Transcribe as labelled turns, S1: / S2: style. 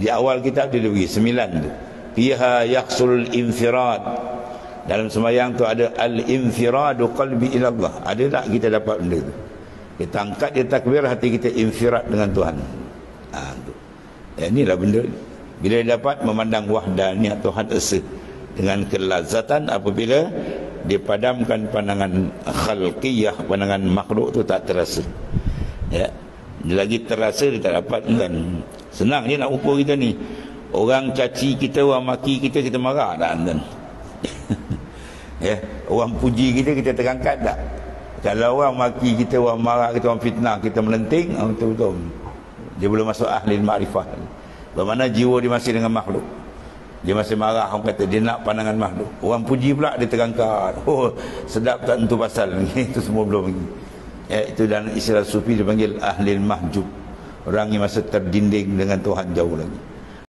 S1: Di awal kitab dia bagi 9 tu. Fiha yahsul infirad. Dalam sembahyang tu ada al-infiradu qalbi ila Allah. Ada tak kita dapat benda tu? Kita angkat dia takbir, hati kita infirad dengan Tuhan. Tu. Inilah benda. Bila dia dapat memandang wahdaniyat Tuhan esa dengan kelazatan apabila dipadamkan pandangan khalqiyah, pandangan makhluk tu tak terasa. Ya. Dia lagi terasa dia tak dapat kan. Senang je nak ukur kita ni. Orang caci kita, orang maki kita, kita marah tak kan? Ya, orang puji kita, kita terangkat tak? Kalau orang maki kita, orang marah kita, orang fitnah kita, melenting, betul-betul dia belum masuk ahli ma'rifah. Bermakna jiwa dia masih dengan makhluk. Dia masih marah, orang kata dia nak pandangan makhluk. Orang puji pula dia terangkat. Oh, sedap tak tentu pasal. Itu semua belum lagi. Ya, itu dalam istilah sufi dipanggil ahli mahjub. Orang yang masih terdinding dengan Tuhan jauh lagi.